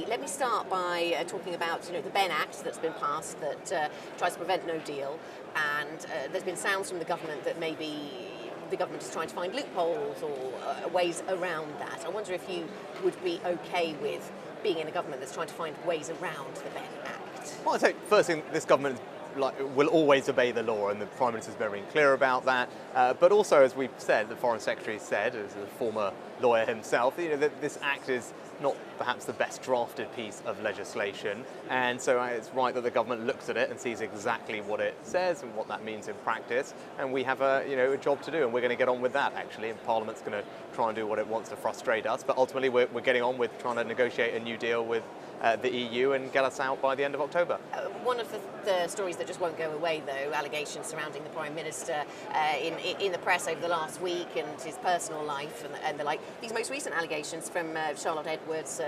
let me start by talking about the Ben Act that's been passed that tries to prevent no deal, and there's been sounds from the government that maybe the government is trying to find loopholes or ways around that. I wonder if you would be okay with being in a government that's trying to find ways around the Ben Act. Well, I'd say first thing, this government will always obey the law, and the Prime Minister's very clear about that. But also, as we've said, the Foreign Secretary said, as a former lawyer himself, that this act is not perhaps the best drafted piece of legislation, and so it's right that the government looks at it and sees exactly what it says and what that means in practice. And we have a job to do, and we're going to get on with that actually. And Parliament's going to try and do what it wants to frustrate us, but ultimately we're getting on with trying to negotiate a new deal with the EU and get us out by the end of October. One of the stories that just won't go away, though, allegations surrounding the Prime Minister in the press over the last week and his personal life and the like. These most recent allegations from Charlotte Edwards,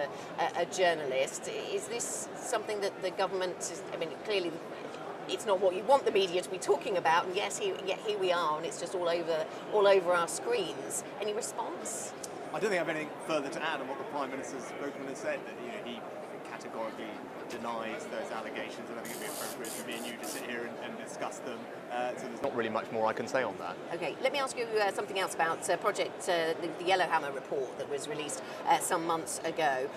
a journalist. Is this something that the government is, clearly it's not what you want the media to be talking about, and yet here we are, and it's just all over our screens. Any response? I don't think I have anything further to add on what the Prime Minister's spokesman has said, that he categorically denies those allegations, and I think it would be appropriate for me and you to sit here and discuss them. So there's not really much more I can say on that. Okay, let me ask you something else about the Yellowhammer report that was released some months ago.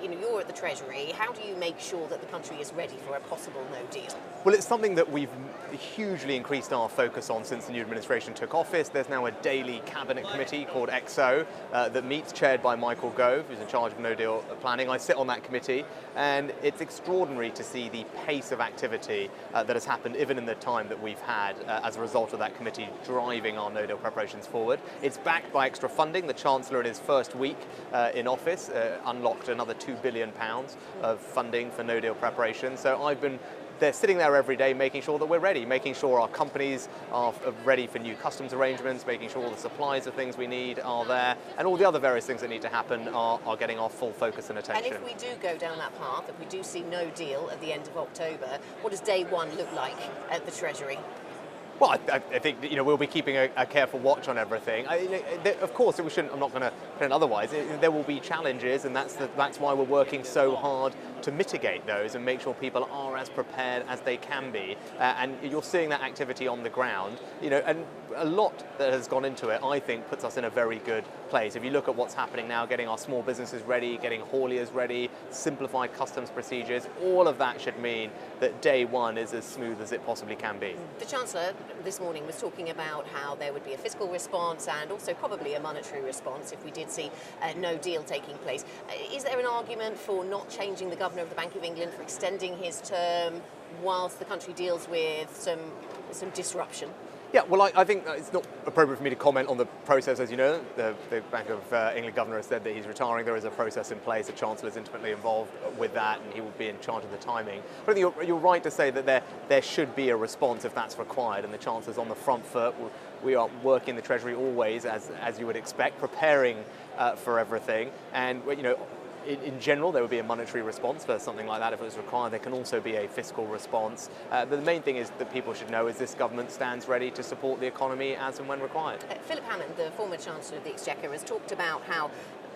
You're at the Treasury. How do you make sure that the country is ready for a possible no deal? Well, it's something that we've hugely increased our focus on since the new administration took office. There's now a daily cabinet committee called XO that meets, chaired by Michael Gove, who's in charge of no deal planning. I sit on that committee, and it's extraordinary to see the pace of activity that has happened even in the time that we've had as a result of that committee driving our no deal preparations forward. It's backed by extra funding. The Chancellor in his first week in office unlocked another £2 billion of funding for no deal preparation. So they're sitting there every day making sure that we're ready, making sure our companies are ready for new customs arrangements, making sure all the supplies of things we need are there, and all the other various things that need to happen are getting our full focus and attention. And if we do go down that path, if we do see no deal at the end of October, what does day one look like at the Treasury? Well, I think we'll be keeping a careful watch on everything. Of course, we shouldn't. I'm not going to pretend otherwise. There will be challenges, and that's why we're working so hard to mitigate those and make sure people are as prepared as they can be. And you're seeing that activity on the ground. And a lot that has gone into it, I think, puts us in a very good place. If you look at what's happening now, getting our small businesses ready, getting hauliers ready, simplified customs procedures, all of that should mean that day one is as smooth as it possibly can be. The Chancellor this morning was talking about how there would be a fiscal response and also probably a monetary response if we did see no deal taking place. Is there an argument for not changing the Governor of the Bank of England, for extending his term whilst the country deals with some disruption? Yeah, well, I think it's not appropriate for me to comment on the process. As you know, the Bank of England governor has said that he's retiring. There is a process in place. The Chancellor is intimately involved with that, and he will be in charge of the timing. But I think you're right to say that there should be a response if that's required, and the Chancellor's on the front foot. We are working the Treasury always, as you would expect, preparing for everything. And in general, there would be a monetary response for something like that if it was required. There can also be a fiscal response. But the main thing is that people should know is this government stands ready to support the economy as and when required. Philip Hammond, the former Chancellor of the Exchequer, has talked about how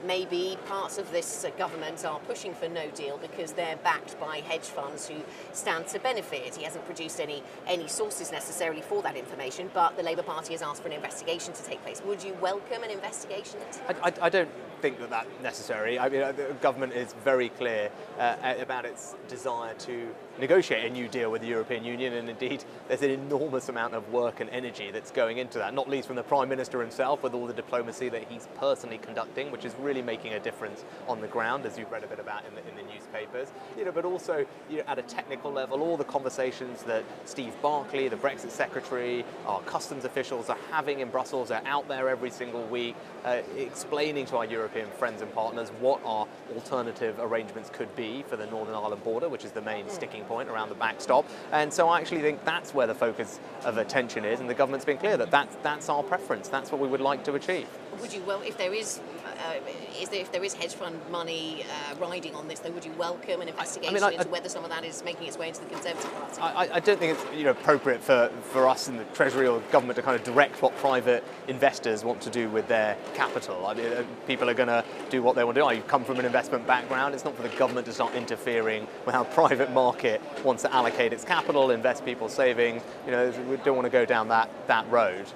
maybe parts of this government are pushing for no deal because they're backed by hedge funds who stand to benefit. He hasn't produced any sources necessarily for that information, but the Labour Party has asked for an investigation to take place. Would you welcome an investigation into that? I don't think that's necessary. The government is very clear about its desire to negotiate a new deal with the European Union, and indeed there's an enormous amount of work and energy that's going into that, not least from the Prime Minister himself with all the diplomacy that he's personally conducting, which is really making a difference on the ground, as you've read a bit about in the newspapers. But also at a technical level, all the conversations that Steve Barclay, the Brexit Secretary, our customs officials are having in Brussels, are out there every single week explaining to our European friends and partners what our alternative arrangements could be for the Northern Ireland border, which is the main sticking point around the backstop. And so I actually think that's where the focus of attention is, and the government's been clear that that's our preference. That's what we would like to achieve. Would you, if there is if there is hedge fund money riding on this, though, would you welcome an investigation into whether some of that is making its way into the Conservative Party? I don't think it's appropriate for us in the Treasury or government to kind of direct what private investors want to do with their capital. I mean, people are going to do what they want to do. I come from an investment background. It's not for the government to start interfering with how private market wants to allocate its capital, invest people's savings. We don't want to go down that road.